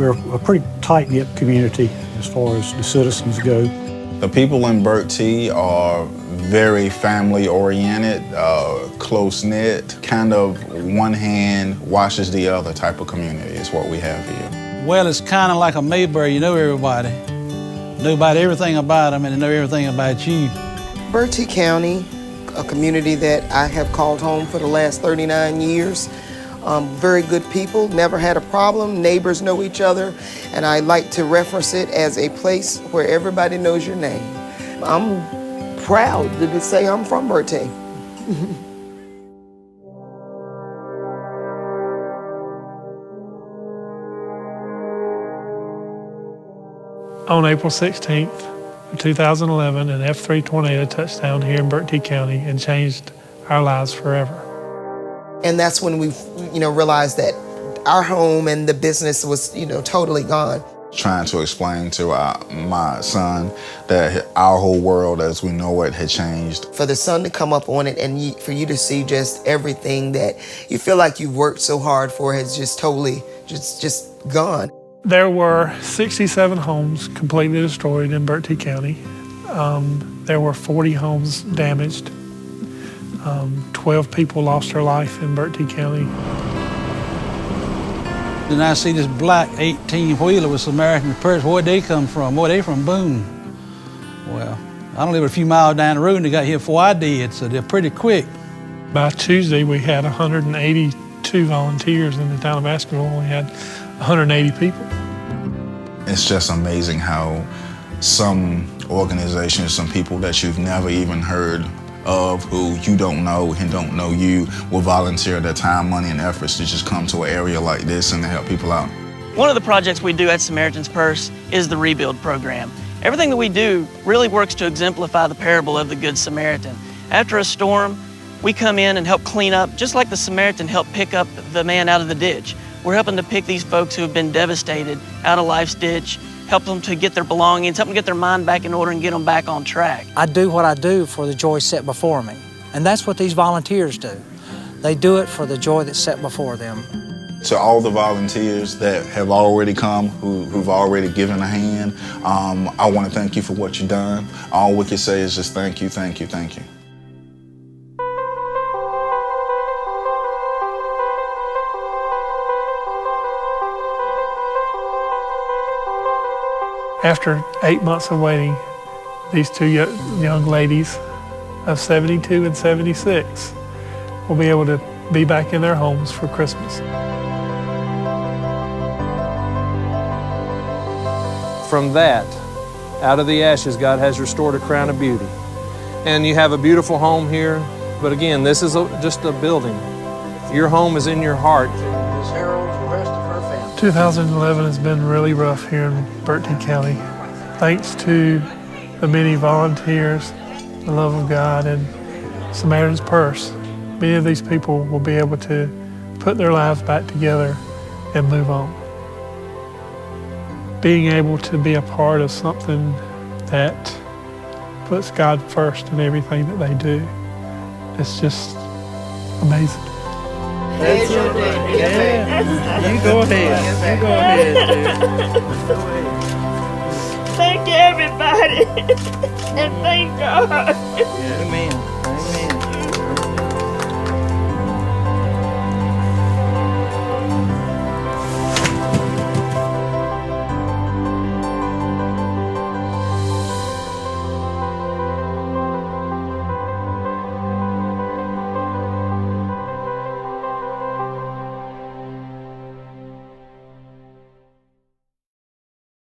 We're a pretty tight-knit community as far as the citizens go. The people in Bertie are very family-oriented, close-knit, kind of one hand washes the other type of community is what we have here. Well, it's kind of like a Mayberry. You know everybody. Know about everything about them and they know everything about you. Bertie County, a community that I have called home for the last 39 years. Very good people, never had a problem, neighbors know each other, and I like to reference it as a place where everybody knows your name. I'm proud to say I'm from Bertie. On April 16th of 2011, an F-3 tornado touched down here in Bertie County and changed our lives forever. And that's when we, realized that our home and the business was, totally gone. Trying to explain to my son that our whole world as we know it had changed. For the sun to come up on it and for you to see just everything that you feel like you've worked so hard for has just totally just gone. There were 67 homes completely destroyed in Bertie County. There were 40 homes damaged. 12 people lost their life in Bertie County. And I see this black 18-wheeler with Samaritan purse. Where'd they come from? Boy, they from Boone. Well, I don't live a few miles down the road and they got here before I did, so they're pretty quick. By Tuesday, we had 182 volunteers in the town of Baskerville. We had 180 people. It's just amazing how some organizations, some people that you've never even heard of, who you don't know and don't know you, will volunteer their time, money, and efforts to just come to an area like this and to help people out. One of the projects we do at Samaritan's Purse is the Rebuild program. Everything that we do really works to exemplify the parable of the Good Samaritan. After a storm, we come in and help clean up, just like the Samaritan helped pick up the man out of the ditch. We're helping to pick these folks who have been devastated out of life's ditch, help them to get their belongings, help them get their mind back in order and get them back on track. I do what I do for the joy set before me, and that's what these volunteers do. They do it for the joy that's set before them. To all the volunteers that have already come, who've already given a hand, I want to thank you for what you've done. All we can say is just thank you, thank you, thank you. After 8 months of waiting, these two young ladies of 72 and 76 will be able to be back in their homes for Christmas. From that, out of the ashes, God has restored a crown of beauty. And you have a beautiful home here, but again, this is just a building. Your home is in your heart. 2011 has been really rough here in Bertie County. Thanks to the many volunteers, the love of God, and Samaritan's Purse, many of these people will be able to put their lives back together and move on. Being able to be a part of something that puts God first in everything that they do, it's just amazing. That's your day. Yeah. You go ahead. You go ahead, dude. Go ahead. Thank everybody. And thank God. Amen.